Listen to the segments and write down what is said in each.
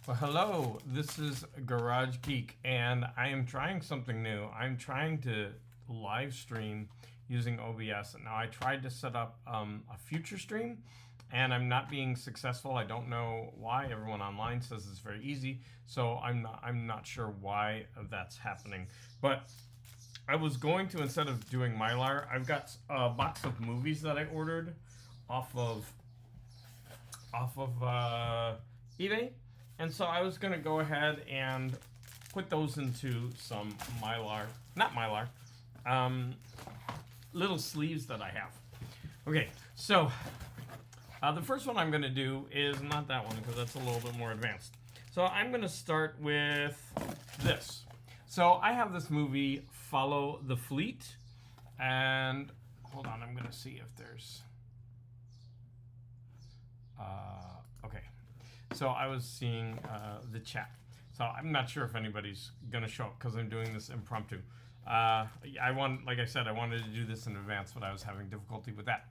Well, hello, this is Garage Geek, and I am trying something new. I'm trying to live stream using OBS. Now, I tried to set up a future stream, and I'm not being successful. I don't know why. Everyone online says it's very easy, so I'm not sure why that's happening. But I was going to, instead of doing Mylar, I've got a box of movies that I ordered off of eBay. And so I was going to go ahead and put those into some little sleeves that I have. Okay, so the first one I'm going to do is not that one because that's a little bit more advanced. So I'm going to start with this. So I have this movie, Follow the Fleet. And hold on, I'm going to see if there's... okay. So I was seeing the chat. So I'm not sure if anybody's going to show up because I'm doing this impromptu. Like I said, I wanted to do this in advance, but I was having difficulty with that.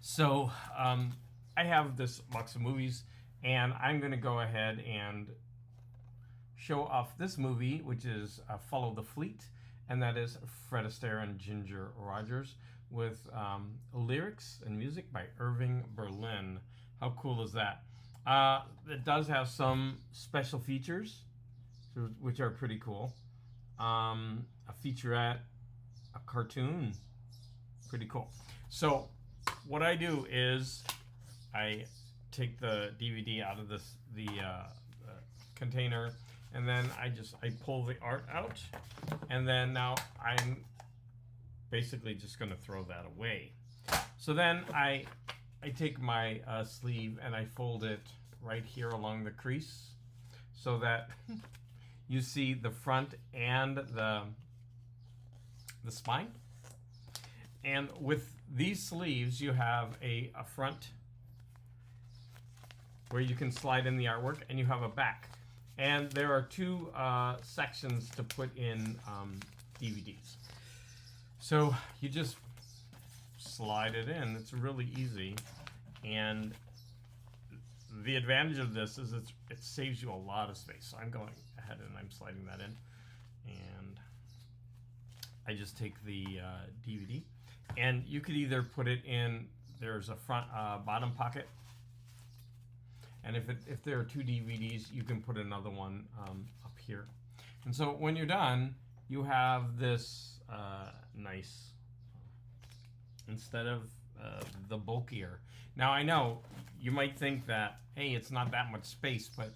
So I have this box of movies, and I'm going to go ahead and show off this movie, which is Follow the Fleet, and that is Fred Astaire and Ginger Rogers with lyrics and music by Irving Berlin. How cool is that? It does have some special features, which are pretty cool. A featurette, a cartoon, pretty cool. So what I do is I take the DVD out of the container, and then I pull the art out, and then now I'm basically just going to throw that away. So then I take my sleeve and I fold it right here along the crease so that you see the front and the spine. And with these sleeves, you have a front where you can slide in the artwork, and you have a back. And there are two sections to put in DVDs. So you just slide it in. It's really easy, and the advantage of this is it saves you a lot of space. So I'm going ahead and I'm sliding that in, and I just take the DVD, and you could either put it in, there's a front bottom pocket, and if there are two DVDs, you can put another one up here. And so when you're done, you have this nice, instead of the bulkier. Now I know you might think that, hey, it's not that much space, but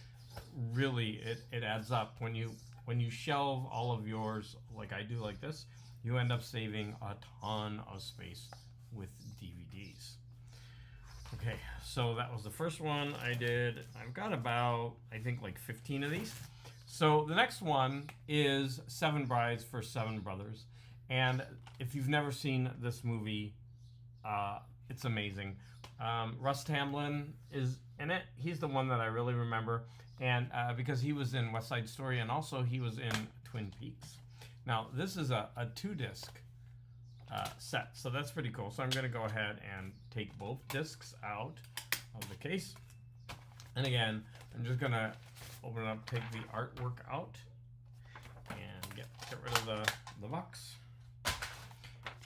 really it adds up. When you shelve all of yours like I do, like this, you end up saving a ton of space with DVDs. Okay, so that was the first one I did. I've got about, I think, like 15 of these. So the next one is 7 Brides for 7 Brothers. And if you've never seen this movie, it's amazing. Russ Tamblyn is in it. He's the one that I really remember, and because he was in West Side Story, and also he was in Twin Peaks. Now this is a 2-disc set, so that's pretty cool. So I'm going to go ahead and take both discs out of the case, and again, I'm just going to open it up, take the artwork out, and get rid of the box,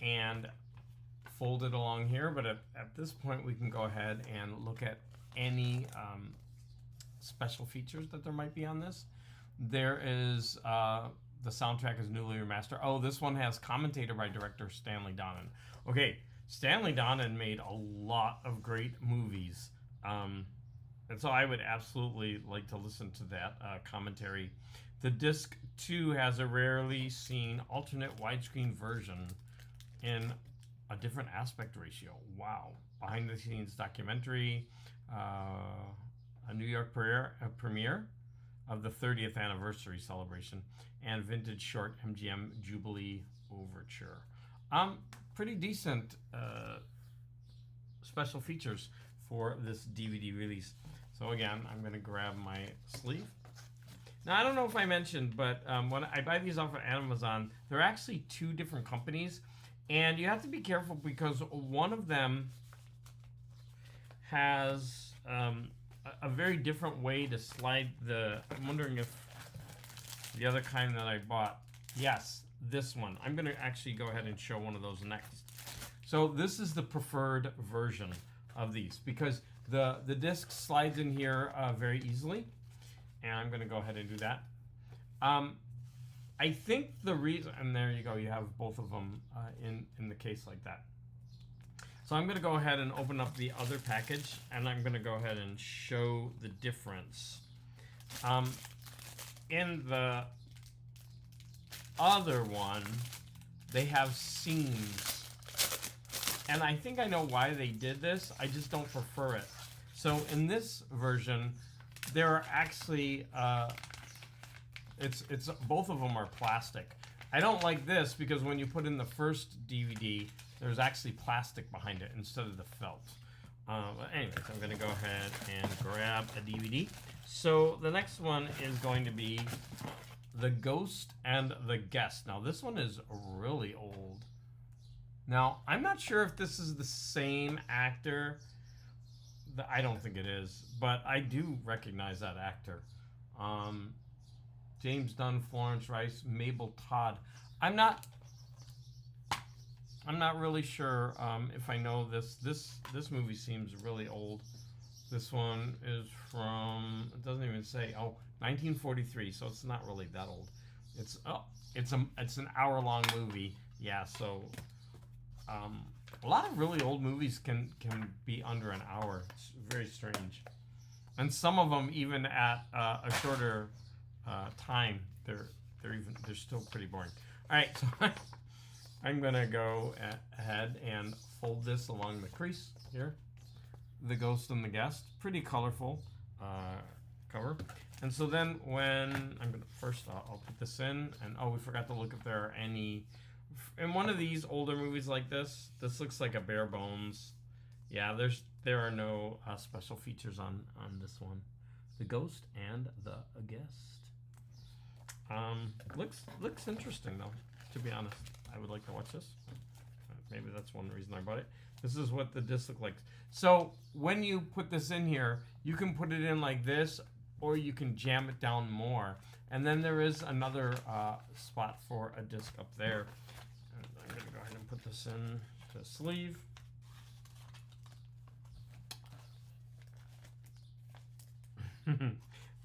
and fold it along here. But at this point, we can go ahead and look at any special features that there might be on this. There is the soundtrack is newly remastered. Oh, this one has commentator by director Stanley Donen. Okay, Stanley Donen made a lot of great movies, and so I would absolutely like to listen to that commentary. The disc 2 has a rarely seen alternate widescreen version in a different aspect ratio. Wow. Behind the scenes documentary, a New York premiere of the 30th anniversary celebration, and vintage short MGM Jubilee Overture. Pretty decent special features for this DVD release. So again, I'm going to grab my sleeve. Now, I don't know if I mentioned, but when I buy these off of Amazon, they're actually 2 different companies. And you have to be careful because one of them has a very different way to slide the, I'm wondering if the other kind that I bought, yes, this one. I'm going to actually go ahead and show one of those next. So this is the preferred version of these because the disc slides in here very easily. And I'm going to go ahead and do that. I think the reason, and there you go, you have both of them in the case like that. So I'm going to go ahead and open up the other package, and I'm going to go ahead and show the difference. In the other one, they have seams. And I think I know why they did this. I just don't prefer it. So in this version, there are actually, it's both of them are plastic. I don't like this because when you put in the first DVD, there's actually plastic behind it instead of the felt. But anyways, I'm going to go ahead and grab a DVD. So the next one is going to be The Ghost and the Guest. Now this one is really old. Now I'm not sure if this is the same actor. I don't think it is, but I do recognize that actor. James Dunn, Florence Rice, Mabel Todd. I'm not really sure if I know this. This movie seems really old. This one is from, it doesn't even say, 1943, so it's not really that old. It's an hour-long movie. Yeah, so a lot of really old movies can be under an hour. It's very strange. And some of them, even at a shorter time, they're still pretty boring. All right, so I'm gonna go ahead and fold this along the crease here. The Ghost and the Guest, pretty colorful cover. And so then when I'm gonna first, I'll put this in, and we forgot to look if there are any. In one of these older movies like this looks like a bare bones. Yeah, there are no special features on this one. The Ghost and the Guest. Looks interesting though, to be honest. I would like to watch this. Maybe that's one reason I bought it. This is what the disc looks like. So when you put this in here, you can put it in like this, or you can jam it down more. And then there is another spot for a disc up there. And I'm gonna go ahead and put this in the sleeve.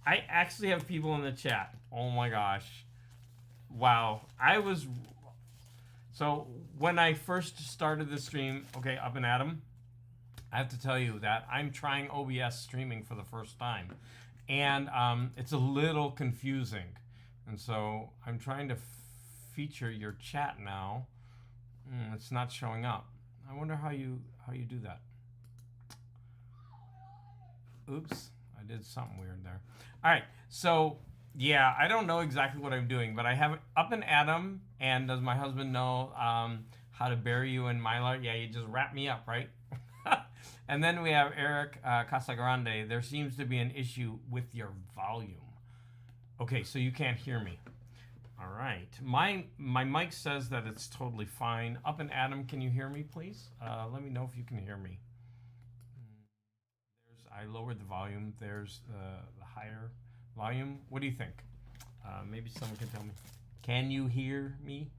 I actually have people in the chat. Oh my gosh. Wow. So when I first started the stream, okay, Up and Adam, I have to tell you that I'm trying OBS streaming for the first time. And it's a little confusing. And so I'm trying to feature your chat now. It's not showing up. I wonder how you do that. Oops. I did something weird there. All right, so yeah, I don't know exactly what I'm doing, but I have Up and Adam, and does my husband know how to bury you in mylar? Yeah, you just wrap me up, right? And then we have Eric Casagrande. There seems to be an issue with your volume. Okay, so you can't hear me. All right, my mic says that it's totally fine. Up and Adam, can you hear me, please? Let me know if you can hear me. I lowered the volume. There's the higher volume. What do you think? Maybe someone can tell me. Can you hear me?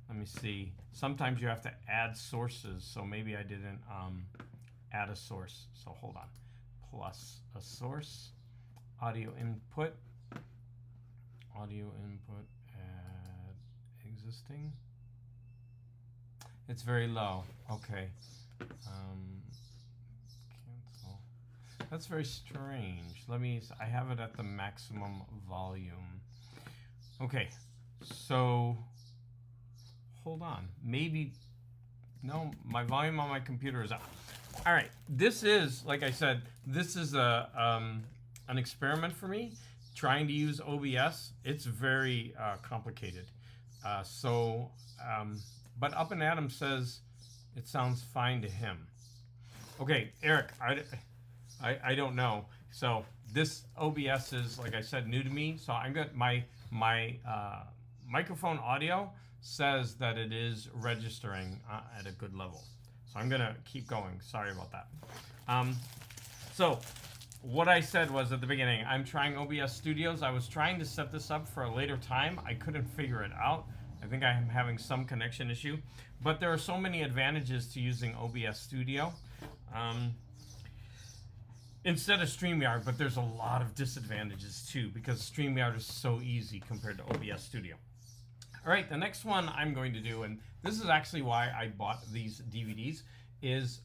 Let me see. Sometimes you have to add sources, so maybe I didn't add a source. So hold on. Plus a source. Audio input. Audio input. Add existing. It's very low. Okay. Cancel. That's very strange. I have it at the maximum volume. Okay. So, hold on. Maybe, no, my volume on my computer is up. All right. This is, like I said, this is an experiment for me. Trying to use OBS. It's very complicated. But Up and Adam says it sounds fine to him. Okay, Eric, I don't know. So this OBS is, like I said, new to me. So I'm got my microphone audio says that it is registering at a good level. So So I'm gonna keep going. Sorry about that. So what I said was at the beginning, I'm trying OBS Studios. I was trying to set this up for a later time. I couldn't figure it out. I think I am having some connection issue, but there are so many advantages to using OBS Studio instead of StreamYard, but there's a lot of disadvantages too because StreamYard is so easy compared to OBS Studio. All right, the next one I'm going to do, and this is actually why I bought these DVDs, is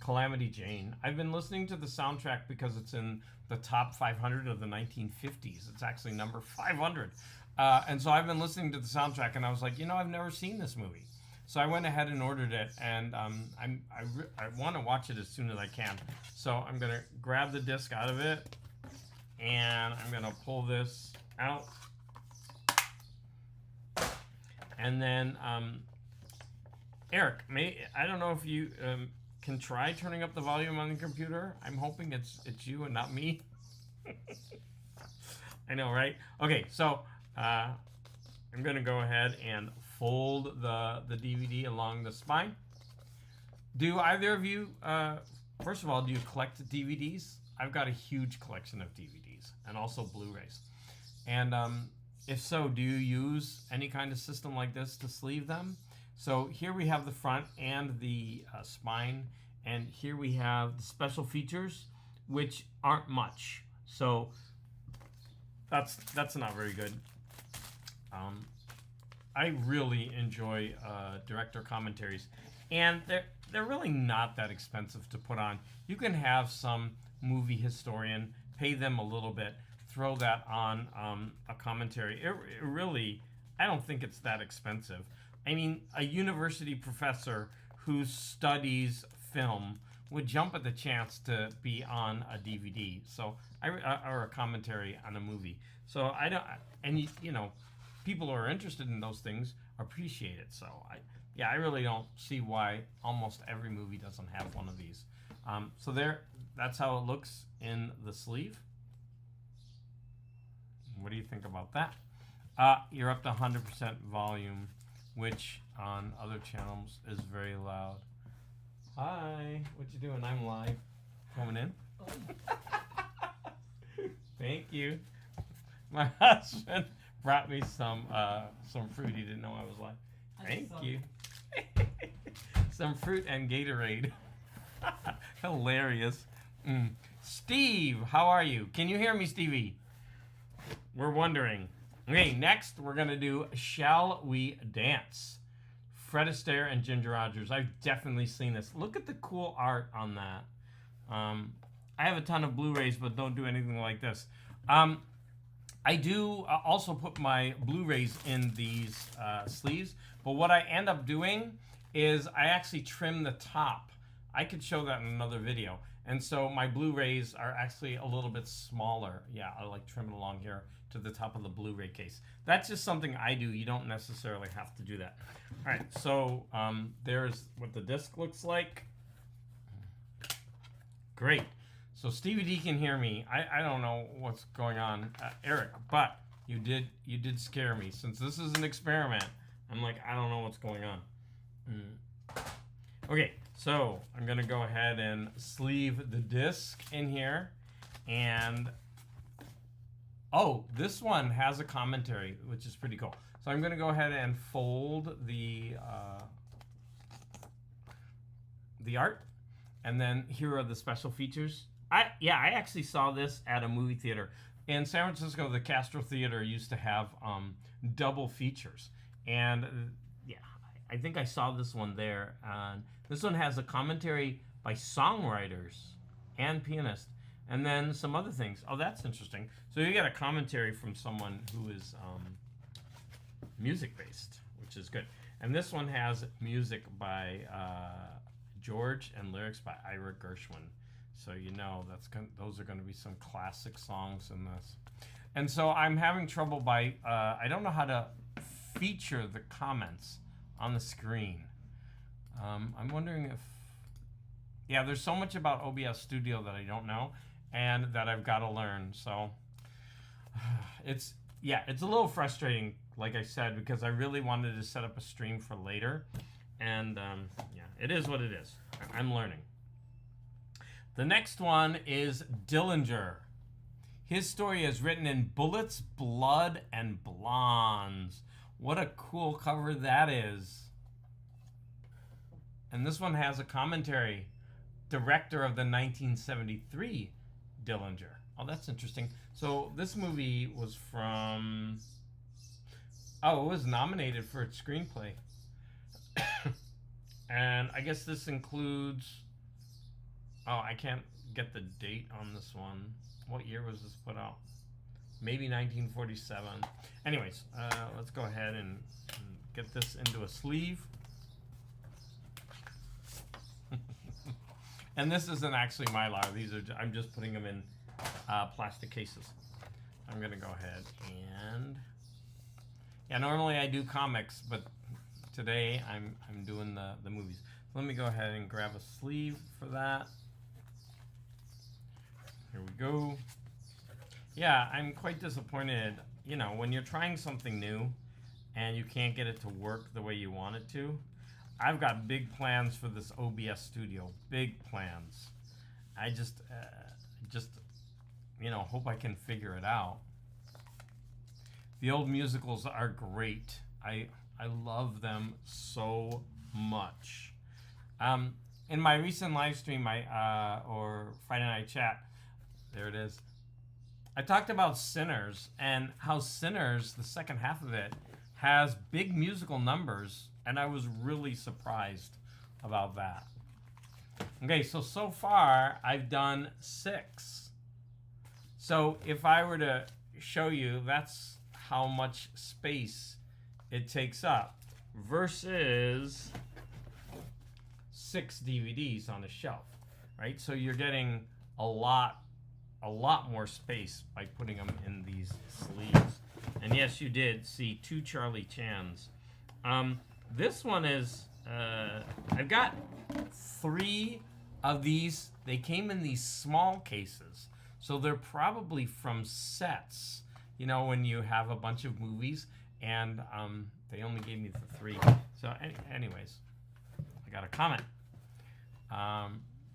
Calamity Jane. I've been listening to the soundtrack because it's in the top 500 of the 1950s. It's actually number 500. And so I've been listening to the soundtrack, and I was like, you know, I've never seen this movie. So I went ahead and ordered it, and I want to watch it as soon as I can. So I'm going to grab the disc out of it, and I'm going to pull this out. And then, Eric, I don't know if you can try turning up the volume on the computer. I'm hoping it's you and not me. I know, right? Okay, so I'm going to go ahead and fold the DVD along the spine. Do either of you, first of all, do you collect DVDs? I've got a huge collection of DVDs and also Blu-rays. And if so, do you use any kind of system like this to sleeve them? So here we have the front and the spine, and here we have the special features, which aren't much. So that's not very good. I really enjoy director commentaries, and they're really not that expensive to put on. You can have some movie historian, pay them a little bit, throw that on a commentary. It really, I don't think it's that expensive. I mean, a university professor who studies film would jump at the chance to be on a DVD, so or a commentary on a movie. So I don't, and you know, people who are interested in those things appreciate it. So I really don't see why almost every movie doesn't have one of these. So that's how it looks in the sleeve. What do you think about that? You're up to 100% volume, which on other channels is very loud. Hi, what you doing? I'm live. Coming in? Thank you. My husband brought me some fruit. He didn't know I was live. Thank you. Some fruit and Gatorade. Hilarious. Steve, how are you? Can you hear me, Stevie? We're wondering. Okay, next we're going to do Shall We Dance? Fred Astaire and Ginger Rogers. I've definitely seen this. Look at the cool art on that. I have a ton of Blu-rays, but don't do anything like this. I do also put my Blu-rays in these sleeves, but what I end up doing is I actually trim the top. I could show that in another video. And so my Blu-rays are actually a little bit smaller. Yeah, I like trim it along here to the top of the Blu-ray case. That's just something I do. You don't necessarily have to do that. All right, so there's what the disc looks like. Great. So Stevie D can hear me. I don't know what's going on, Eric, but you did scare me. Since this is an experiment, I'm like, I don't know what's going on. Okay, so I'm gonna go ahead and sleeve the disc in here, and oh, this one has a commentary, which is pretty cool. So I'm gonna go ahead and fold the art, and then here are the special features. I actually saw this at a movie theater in San Francisco. The Castro Theater used to have double features, and yeah, I think I saw this one there. This one has a commentary by songwriters and pianists, and then some other things. Oh, that's interesting. So you get a commentary from someone who is music-based, which is good. And this one has music by George and lyrics by Ira Gershwin. So you know those are going to be some classic songs in this. And so I'm having trouble by, I don't know how to feature the comments on the screen. I'm wondering if, yeah, there's so much about OBS Studio that I don't know and that I've got to learn. So it's a little frustrating, like I said, because I really wanted to set up a stream for later. And yeah, it is what it is. I'm learning. The next one is Dillinger. His story is written in Bullets, Blood, and Blondes. What a cool cover that is. And this one has a commentary. Director of the 1973 Dillinger. Oh, that's interesting. So this movie was from... Oh, it was nominated for its screenplay. And I guess this includes... Oh, I can't get the date on this one. What year was this put out? Maybe 1947. Anyways, let's go ahead and get this into a sleeve. And this isn't actually Mylar. These are I'm just putting them in plastic cases. I'm gonna go ahead and normally I do comics, but today I'm doing the movies. So let me go ahead and grab a sleeve for that. Here we go. Yeah, I'm quite disappointed. You know, when you're trying something new and you can't get it to work the way you want it to. I've got big plans for this OBS Studio. Big plans. I just you know, hope I can figure it out. The old musicals are great. I love them so much. In my recent live stream, or Friday Night Chat, there it is. I talked about Sinners and how Sinners, the second half of it, has big musical numbers, and I was really surprised about that. Okay, so far I've done 6. So if I were to show you, that's how much space it takes up versus 6 DVDs on a shelf, right? So you're getting a lot more space by putting them in these sleeves. And yes, you did see 2 Charlie Chans. This one is, I've got 3 of these. They came in these small cases. So they're probably from sets, you know, when you have a bunch of movies, and they only gave me the 3. So anyways, I got a comment.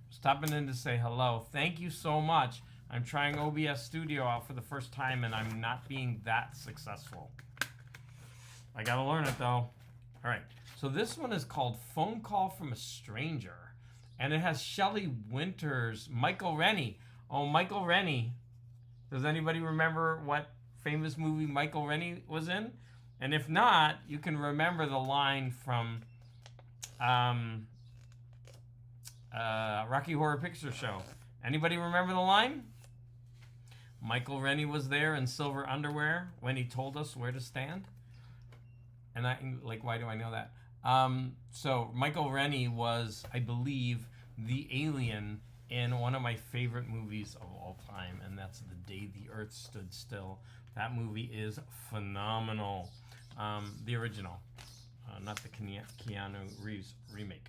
Stopping in to say hello. Thank you so much. I'm trying OBS Studio out for the first time, and I'm not being that successful. I gotta learn it, though. All right, so this one is called Phone Call from a Stranger, and it has Shelley Winters, Michael Rennie. Oh, Michael Rennie. Does anybody remember what famous movie Michael Rennie was in? And if not, you can remember the line from Rocky Horror Picture Show. Anybody remember the line? Michael Rennie was there in silver underwear when he told us where to stand. And why do I know that? So Michael Rennie was, I believe, the alien in one of my favorite movies of all time, and that's The Day the Earth Stood Still. That movie is phenomenal. The original, not the Keanu Reeves remake.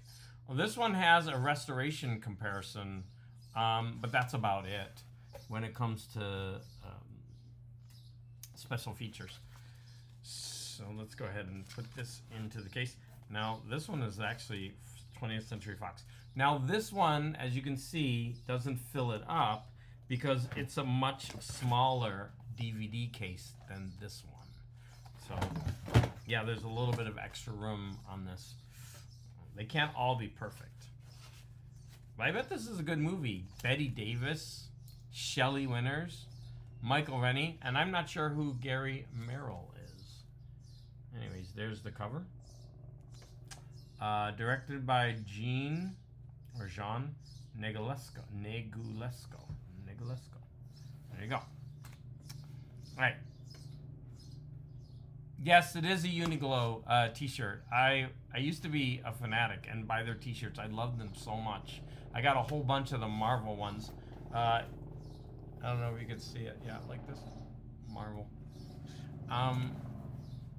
Well, this one has a restoration comparison, but that's about it when it comes to special features. So let's go ahead and put this into the case. Now, this one is actually 20th Century Fox. Now, this one, as you can see, doesn't fill it up because it's a much smaller DVD case than this one. So, yeah, there's a little bit of extra room on this. They can't all be perfect. But I bet this is a good movie. Betty Davis, Shelley Winters, Michael Rennie, and I'm not sure who Gary Merrill is. Anyways, there's the cover. Directed by Jean Negulesco. There you go. All right. Yes, it is a Uniqlo t-shirt. I used to be a fanatic and buy their t-shirts. I loved them so much. I got a whole bunch of the Marvel ones. I don't know if you can see it. Yeah, like this. Marvel.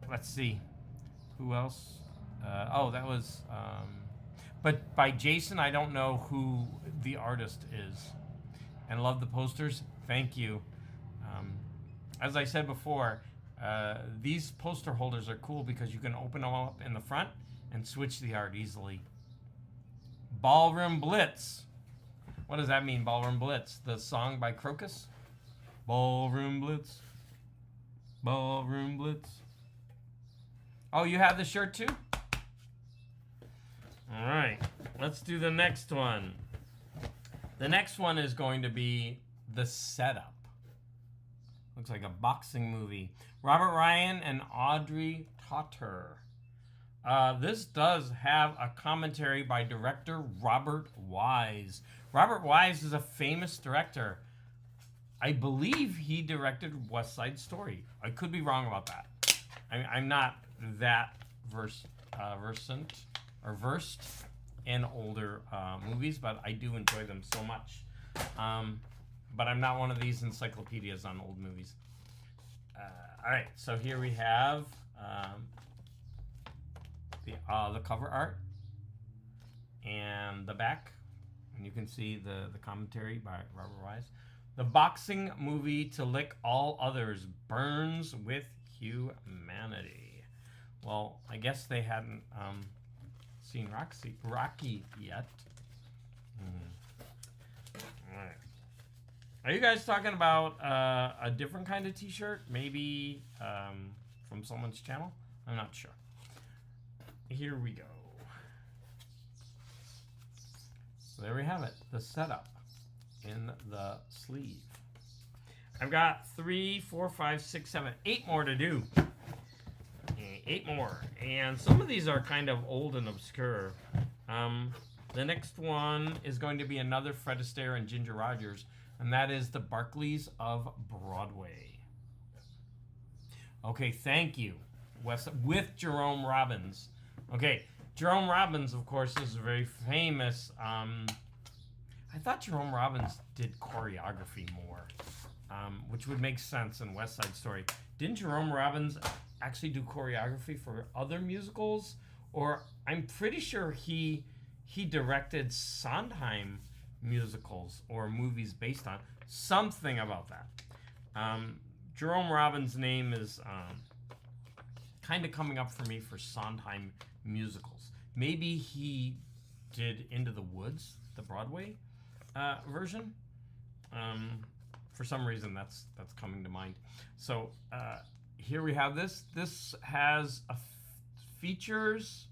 Let's see. Who else? That was... but by Jason, I don't know who the artist is. And love the posters. Thank you. As I said before, these poster holders are cool because you can open them up in the front and switch the art easily. Ballroom Blitz. What does that mean, Ballroom Blitz? The song by Crocus? Ballroom Blitz. Ballroom Blitz. Oh, you have the shirt too? All right, let's do the next one. The next one is going to be The Setup. Looks like a boxing movie. Robert Ryan and Audrey Totter. This does have a commentary by director Robert Wise. Robert Wise is a famous director. I believe he directed West Side Story. I could be wrong about that. I'm not that versed in older movies, but I do enjoy them so much. But I'm not one of these encyclopedias on old movies. All right, so here we have the cover art and the back, and you can see the commentary by Robert Wise. The boxing movie to lick all others burns with humanity. Well, I guess they hadn't seen Rocky yet. All right. Are you guys talking about a different kind of t-shirt? Maybe from someone's channel? I'm not sure. Here we go. So there we have it. The setup in the sleeve. I've got 3, 4, 5, 6, 7, 8 more to do. 8 more. And some of these are kind of old and obscure. The next one is going to be another Fred Astaire and Ginger Rogers, and that is the Barclays of Broadway. Okay, thank you. With Jerome Robbins. Okay, Jerome Robbins, of course, is very famous. I thought Jerome Robbins did choreography more, which would make sense in West Side Story. Didn't Jerome Robbins actually do choreography for other musicals? Or I'm pretty sure he directed Sondheim musicals or movies based on something about that. Jerome Robbins' name is kind of coming up for me for Sondheim musicals. Maybe he did Into the Woods, the Broadway version. For some reason, that's coming to mind. So here we have this. This has features.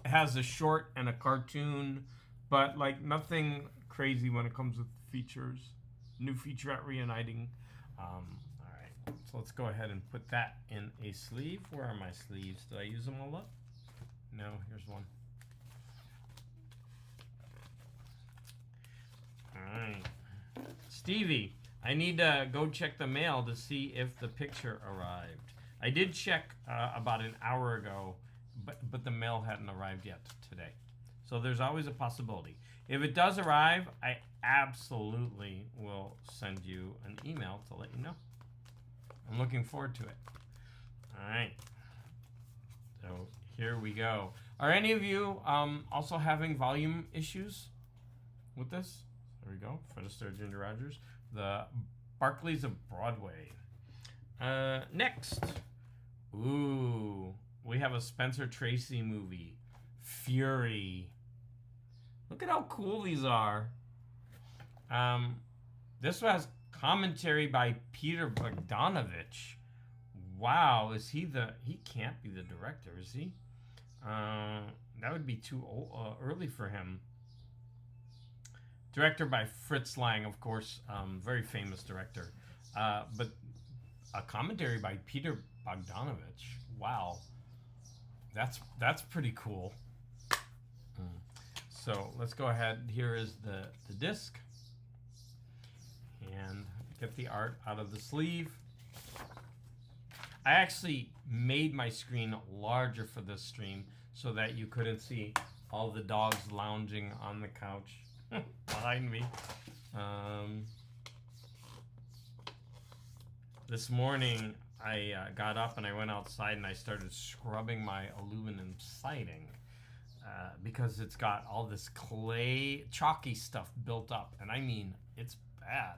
It has a short and a cartoon, but like nothing crazy when it comes with features. New featurette reuniting. All right, so let's go ahead and put that in a sleeve. Where are my sleeves? Did I use them all up? No, here's one. All right. Stevie, I need to go check the mail to see if the picture arrived. I did check about an hour ago, but the mail hadn't arrived yet today. So there's always a possibility. If it does arrive, I absolutely will send you an email to let you know. I'm looking forward to it. All right. So here we go. Are any of you also having volume issues with this? There we go. Fred Astaire, Ginger Rogers. The Barclays of Broadway. Next. Ooh. We have a Spencer Tracy movie. Fury. Look at how cool these are. This one has commentary by Peter Bogdanovich. Wow, is he he can't be the director, is he? That would be too early for him. Director by Fritz Lang, of course, very famous director. But a commentary by Peter Bogdanovich. Wow, that's pretty cool. So let's go ahead. Here is the disc, and get the art out of the sleeve. I actually made my screen larger for this stream so that you couldn't see all the dogs lounging on the couch behind me. This morning I got up and I went outside and I started scrubbing my aluminum siding because it's got all this clay, chalky stuff built up, and I mean it's bad.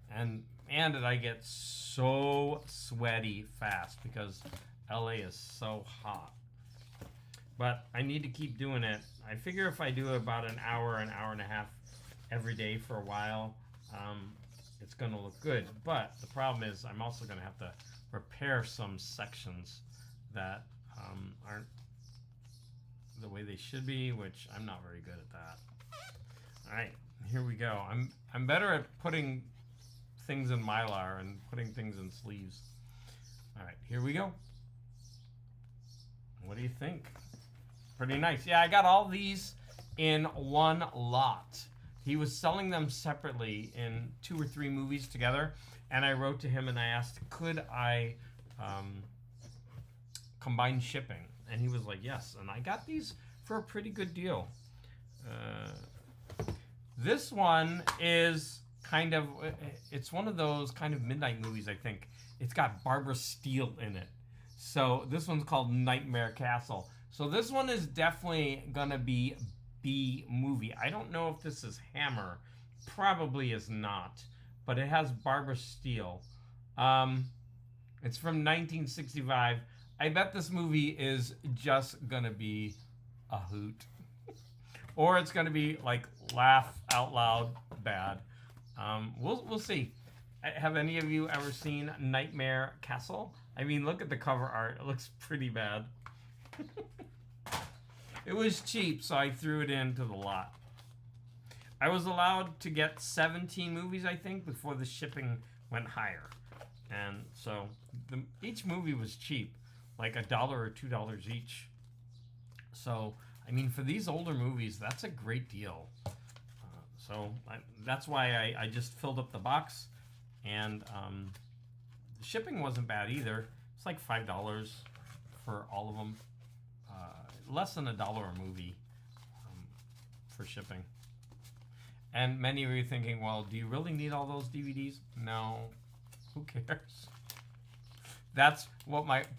And did I get so sweaty fast because LA is so hot. but I need to keep doing it. I figure if I do about an hour and a half every day for a while, it's going to look good. But the problem is I'm also going to have to repair some sections that aren't the way they should be, which I'm not very good at that. All right, here we go. I'm better at putting things in Mylar and putting things in sleeves. All right, here we go. What do you think? Pretty nice. Yeah, I got all these in one lot. He was selling them separately in 2 or 3 movies together, and I wrote to him and I asked, could I combine shipping? And he was like, yes. And I got these for a pretty good deal. This one is kind of, it's one of those kind of midnight movies, I think. It's got Barbara Steele in it. So this one's called Nightmare Castle. So this one is definitely going to be B movie. I don't know if this is Hammer. Probably is not. But it has Barbara Steele. It's from 1965. I bet this movie is just going to be a hoot. Or it's going to be like laugh out loud bad. We'll see. Have any of you ever seen Nightmare Castle? I mean, look at the cover art. It looks pretty bad. It was cheap, so I threw it into the lot. I was allowed to get 17 movies, I think, before the shipping went higher. And so each movie was cheap, like $1 or $2 each. So, I mean, for these older movies, that's a great deal. That's why I just filled up the box. And the shipping wasn't bad either. It's like $5 for all of them. Less than $1 a movie for shipping. And many of you are thinking, well, do you really need all those DVDs? No. Who cares? That's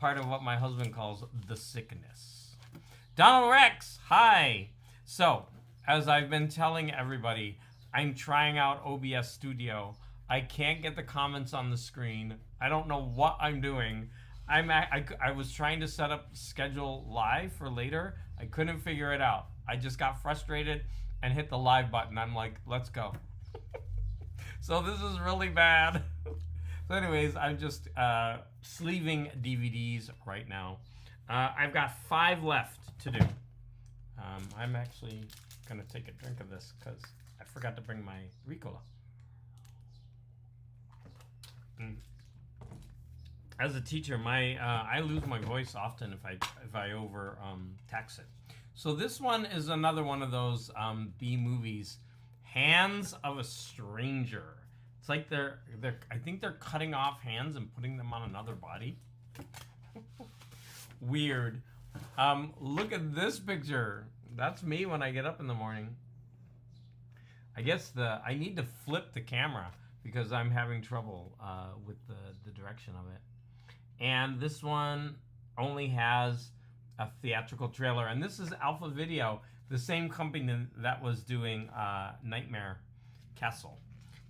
part of what my husband calls the sickness. Donald Rex, hi. So, as I've been telling everybody, I'm trying out OBS Studio. I can't get the comments on the screen. I don't know what I'm doing. I was trying to set up schedule live for later. I couldn't figure it out. I just got frustrated and hit the live button. I'm like, let's go. So this is really bad. So anyways, I'm just sleeving DVDs right now. I've got 5 left to do. I'm actually going to take a drink of this because I forgot to bring my Ricola. As a teacher, I lose my voice often if I over tax it. So this one is another one of those B movies, Hands of a Stranger. It's like I think they're cutting off hands and putting them on another body. Weird. Look at this picture. That's me when I get up in the morning. I guess I need to flip the camera because I'm having trouble with the direction of it. And this one only has a theatrical trailer. And this is Alpha Video, the same company that was doing Nightmare Castle.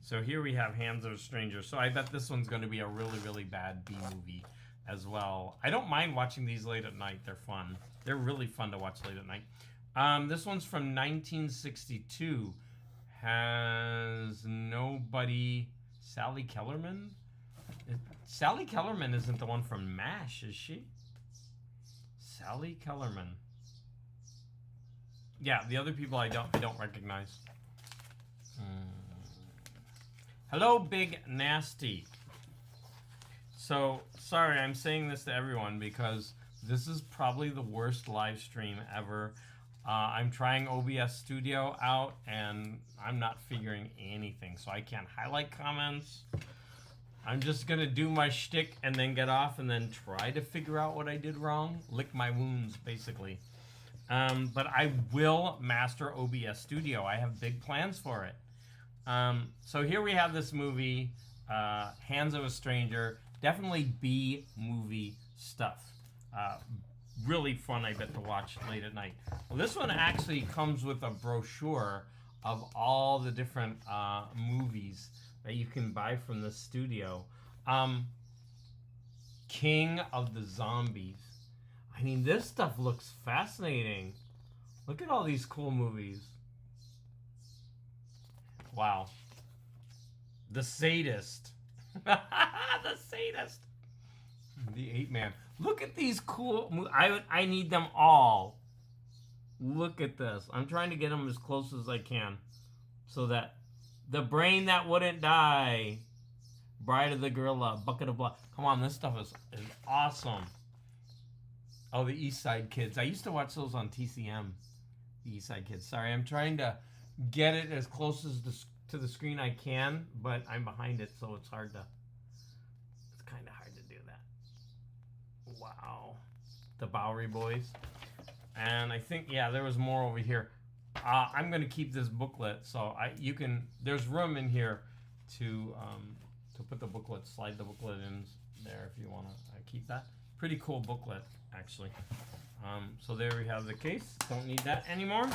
So here we have Hands of a Stranger. So I bet this one's going to be a really, really bad B movie as well. I don't mind watching these late at night. They're fun. They're really fun to watch late at night. This one's from 1962. Has nobody... Sally Kellerman? Sally Kellerman isn't the one from MASH, is she? Sally Kellerman. Yeah, the other people I don't recognize. Hello, Big Nasty. So, sorry, I'm saying this to everyone because this is probably the worst live stream ever. I'm trying OBS Studio out, and I'm not figuring anything, so I can't highlight comments. I'm just going to do my shtick and then get off and then try to figure out what I did wrong. Lick my wounds, basically. But I will master OBS Studio. I have big plans for it. So here we have this movie, Hands of a Stranger. Definitely B-movie stuff. Really fun, I bet, to watch late at night. Well, this one actually comes with a brochure of all the different movies that you can buy from the studio. King of the Zombies. I mean, this stuff looks fascinating. Look at all these cool movies. Wow. The Sadist. The Sadist. The Ape Man. Look at these cool movies. I need them all. Look at this. I'm trying to get them as close as I can. So that the brain that wouldn't die. Bride of the Gorilla. Bucket of Blood. Come on, this stuff is awesome. Oh, the East Side Kids. I used to watch those on TCM. The East Side Kids. Sorry, I'm trying to get it as close as to the screen I can, but I'm behind it, so it's hard to... It's kind of hard to do that. Wow. The Bowery Boys. And I think, yeah, there was more over here. I'm going to keep this booklet, so there's room in here to put the booklet, slide the booklet in there if you want to keep that. Pretty cool booklet, actually. So there we have the case. Don't need that anymore.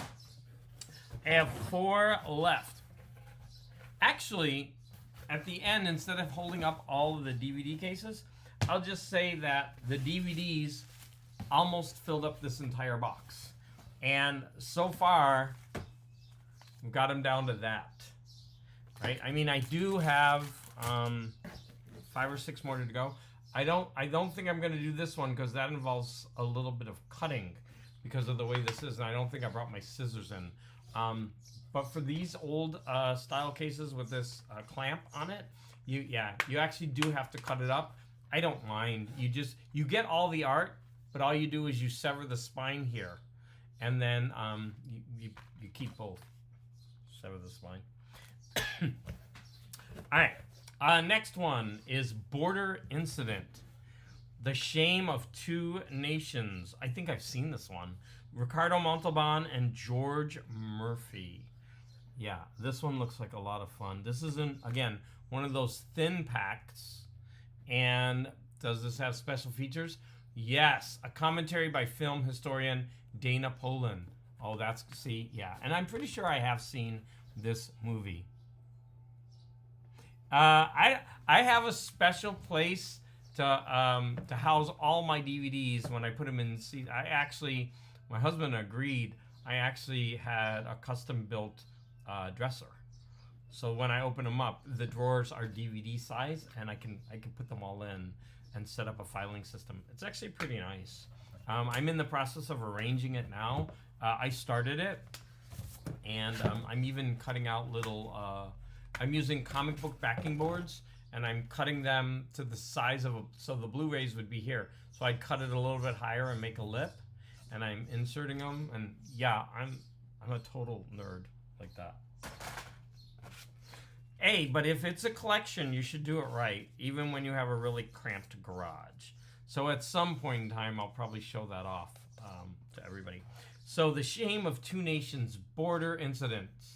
I have 4 left. Actually, at the end, instead of holding up all of the DVD cases, I'll just say that the DVDs almost filled up this entire box. And so far, we've got them down to that. Right? I mean, I do have 5 or 6 more to go. I don't think I'm going to do this one because that involves a little bit of cutting because of the way this is, and I don't think I brought my scissors in. But for these old style cases with this clamp on it, you actually do have to cut it up. I don't mind. You get all the art, but all you do is you sever the spine here, and then you keep both. Sever the spine. All right. Next one is Border Incident. The Shame of Two Nations. I think I've seen this one. Ricardo Montalban and George Murphy. Yeah, this one looks like a lot of fun. This isn't, again, one of those thin packs. And does this have special features? Yes, a commentary by film historian Dana Poland. Oh, see, yeah. And I'm pretty sure I have seen this movie. I have a special place to house all my DVDs when I put them in. My husband agreed. I actually had a custom built dresser, so when I open them up, the drawers are DVD size, and I can put them all in and set up a filing system. It's actually pretty nice. I'm in the process of arranging it now. I started it, and I'm even cutting out little. I'm using comic book backing boards, and I'm cutting them to the size of so the Blu-rays would be here. So I'd cut it a little bit higher and make a lip, and I'm inserting them. And yeah, I'm a total nerd like that. Hey, but if it's a collection, you should do it right, even when you have a really cramped garage. So at some point in time, I'll probably show that off to everybody. So The Shame of Two Nations, Border Incidents.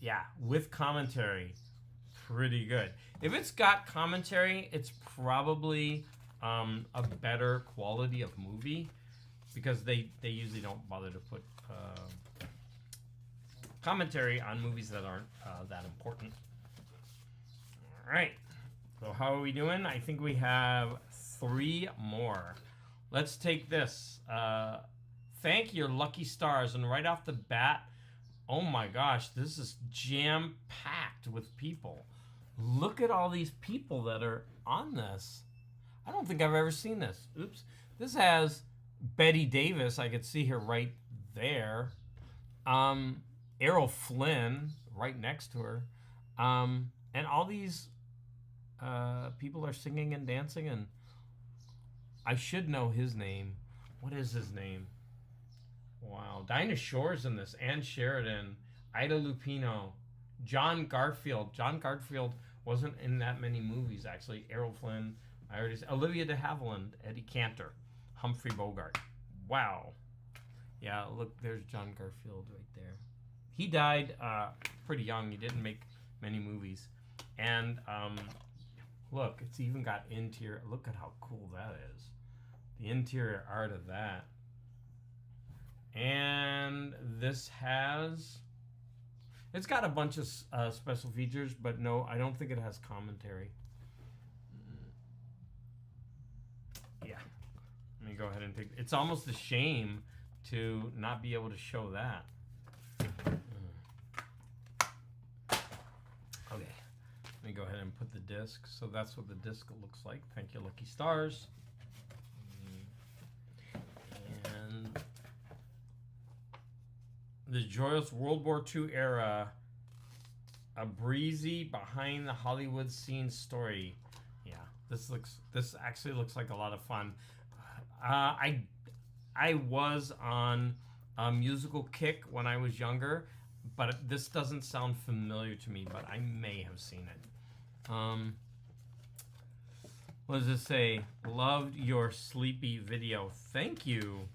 Yeah, with commentary. Pretty good. If it's got commentary, it's probably a better quality of movie because they usually don't bother to put commentary on movies that aren't that important. All right. So how are we doing? I think we have 3 more. Let's take this. Thank your lucky stars. And right off the bat, oh my gosh, this is jam-packed with people. Look at all these people that are on this. I don't think I've ever seen this. Oops. This has Betty Davis. I could see her right there. Errol Flynn right next to her. And all these people are singing and dancing, and I should know his name. What is his name? Wow. Dinah Shore's in this. Ann Sheridan. Ida Lupino. John Garfield. John Garfield wasn't in that many movies, actually. Errol Flynn. I already said. Olivia de Havilland. Eddie Cantor. Humphrey Bogart. Wow. Yeah, look, there's John Garfield right there. He died pretty young. He didn't make many movies. And look, it's even got interior. Look at how cool that is. The interior art of that. And this has... It's got a bunch of special features, but no, I don't think it has commentary. Yeah. Let me go ahead and take. It's almost a shame to not be able to show that. Okay, let me go ahead and put the disc. So that's what the disc looks like. Thank you, Lucky Stars. And the joyous World War II era, a breezy behind the Hollywood scene story. Yeah, this actually looks like a lot of fun. I was on a musical kick when I was younger, but this doesn't sound familiar to me, but I may have seen it. What does it say? Loved your sleepy video. Thank you.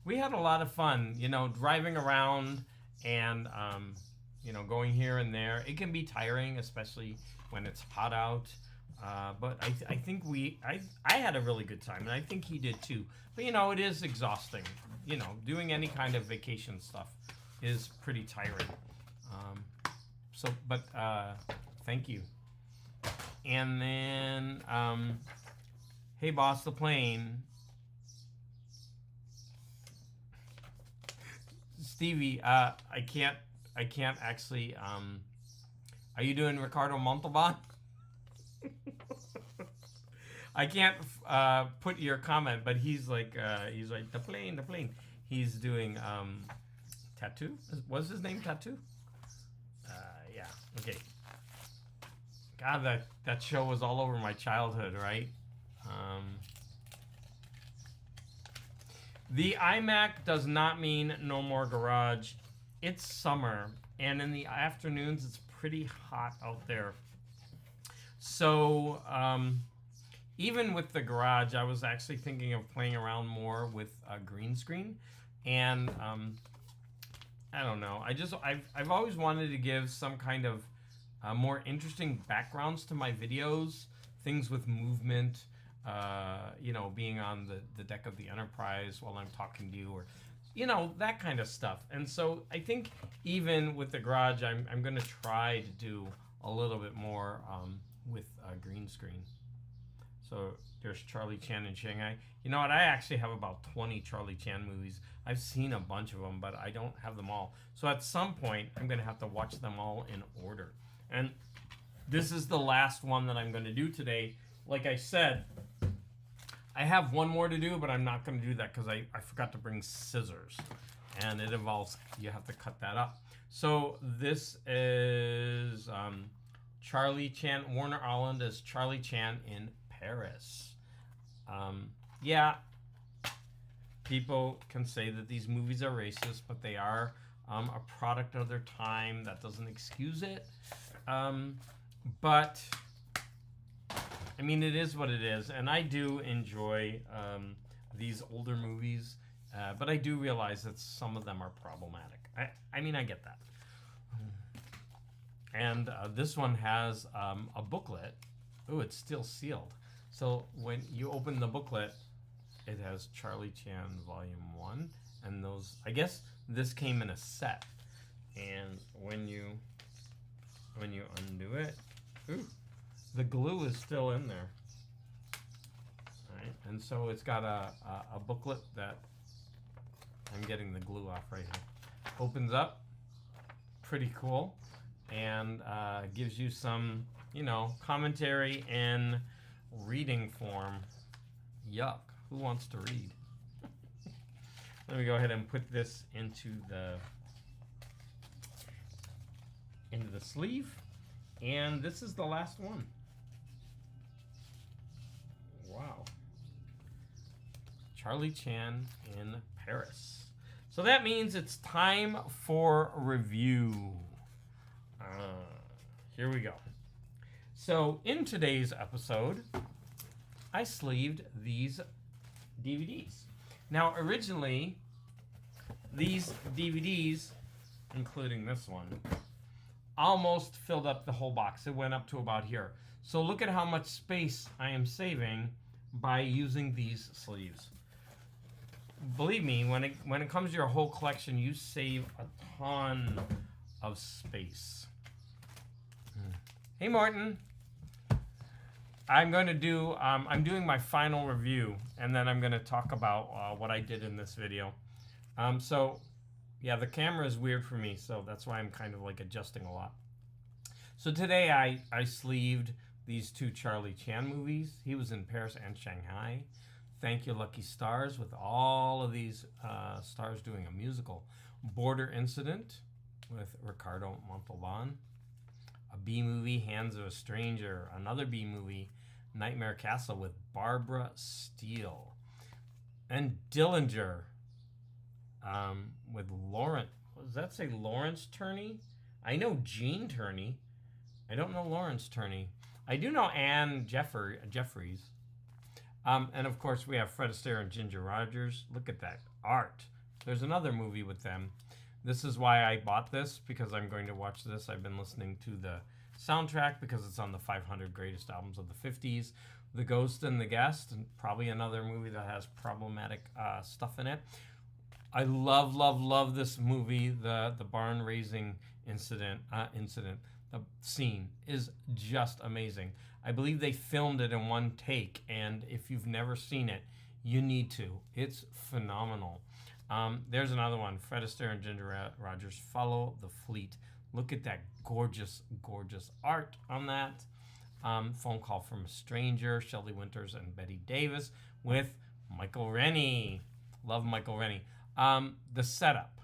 We had a lot of fun, you know, driving around and, you know, going here and there. It can be tiring, especially when it's hot out. But I think I had a really good time, and I think he did too. But, you know, it is exhausting. You know, doing any kind of vacation stuff is pretty tiring. But thank you. And then, hey, boss, the plane. Stevie, I can't actually, are you doing Ricardo Montalban? I can't put your comment, but he's like the plane. He's doing Tattoo. What's his name? Tattoo. Yeah. Okay. God, that show was all over my childhood, right? The iMac does not mean no more garage. It's summer, and in the afternoons it's pretty hot out there. So even with the garage, I was actually thinking of playing around more with a green screen, and I don't know. I've always wanted to give some kind of more interesting backgrounds to my videos, things with movement. You know, being on the deck of the Enterprise while I'm talking to you, or, you know, that kind of stuff. And so I think even with the garage, I'm going to try to do a little bit more with green screen. So there's Charlie Chan in Shanghai. You know what? I actually have about 20 Charlie Chan movies. I've seen a bunch of them, but I don't have them all. So at some point, I'm going to have to watch them all in order. And this is the last one that I'm going to do today. Like I said, I have one more to do, but I'm not going to do that because I forgot to bring scissors. And it involves, you have to cut that up. So this is Charlie Chan, Warner Island as Charlie Chan in Paris. Yeah, people can say that these movies are racist, but they are a product of their time. That doesn't excuse it. But I mean, it is what it is, and I do enjoy these older movies, but I do realize that some of them are problematic. I mean, I get that. And this one has a booklet. Ooh, it's still sealed. So when you open the booklet, it has Charlie Chan Volume 1, and those, I guess this came in a set. And when you undo it, ooh, the glue is still in there. All right, and so it's got a booklet that I'm getting the glue off right here. Opens up, pretty cool, and gives you some, you know, commentary in reading form. Yuck, who wants to read? Let me go ahead and put this into the sleeve, and this is the last one. Wow. Charlie Chan in Paris. So that means it's time for review. Here we go. So in today's episode, I sleeved these DVDs. Now originally, these DVDs, including this one, almost filled up the whole box. It went up to about here. So look at how much space I am saving by using these sleeves. Believe me, when it comes to your whole collection, you save a ton of space. Hey, Martin. I'm going to do, I'm doing my final review, and then I'm going to talk about what I did in this video. So, yeah, the camera is weird for me, so that's why I'm kind of like adjusting a lot. So today I sleeved these 2 Charlie Chan movies. He was in Paris and Shanghai. Thank You Lucky Stars, with all of these stars doing a musical. Border Incident with Ricardo Montalban. A B movie, Hands of a Stranger. Another B movie, Nightmare Castle with Barbara Steele. And Dillinger with Lawrence. Does that say Lawrence Turney? I know Gene Turney. I don't know Lawrence Turney. I do know Anne Jeffries. And of course, we have Fred Astaire and Ginger Rogers. Look at that art. There's another movie with them. This is why I bought this, because I'm going to watch this. I've been listening to the soundtrack because it's on the 500 greatest albums of the 50s. The Ghost and the Guest, and probably another movie that has problematic stuff in it. I love this movie. The barn raising incident. The scene is just amazing. I believe they filmed it in one take, and if you've never seen it, you need to. It's phenomenal. There's another one, Fred Astaire and Ginger Rogers, Follow the Fleet. Look at that gorgeous art on that. Phone Call from a Stranger, Shelley Winters and Betty Davis with Michael Rennie. Love Michael Rennie. The Setup.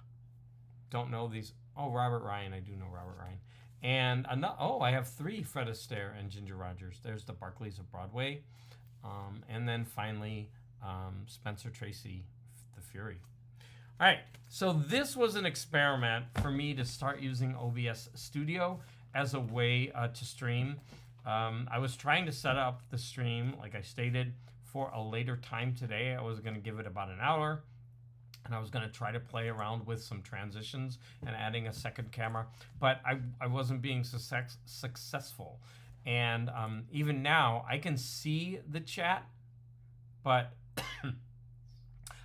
Don't know these. Oh, Robert Ryan. I do know Robert Ryan. And I have 3 Fred Astaire and Ginger Rogers. There's the Barclays of Broadway. And then finally, Spencer Tracy, The Fury. All right, so this was an experiment for me to start using OBS Studio as a way to stream. I was trying to set up the stream, like I stated, for a later time today. I was going to give it about an hour. And I was going to try to play around with some transitions and adding a second camera, but I wasn't being successful. And even now, I can see the chat, but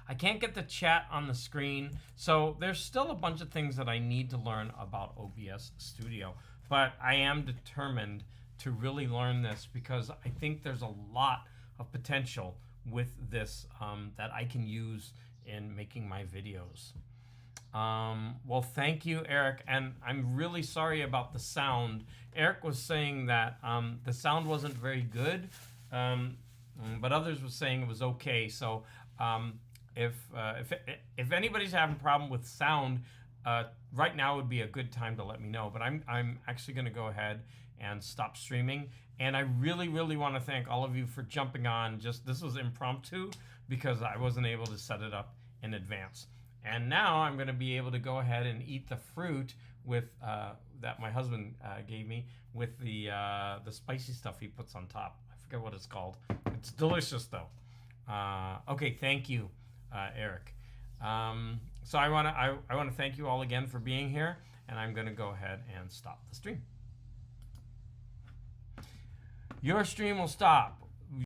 I can't get the chat on the screen. So there's still a bunch of things that I need to learn about OBS Studio, but I am determined to really learn this because I think there's a lot of potential with this that I can use in making my videos. Well, thank you, Eric, and I'm really sorry about the sound. Eric was saying that the sound wasn't very good, but others were saying it was okay. So if anybody's having a problem with sound, right now would be a good time to let me know. But I'm actually going to go ahead and stop streaming. And I really want to thank all of you for jumping on. This was impromptu because I wasn't able to set it up in advance. And now I'm going to be able to go ahead and eat the fruit with that my husband gave me with the spicy stuff he puts on top. I forget what it's called. It's delicious though. Okay, thank you, Eric. So I want to thank you all again for being here, and I'm going to go ahead and stop the stream. Your stream will stop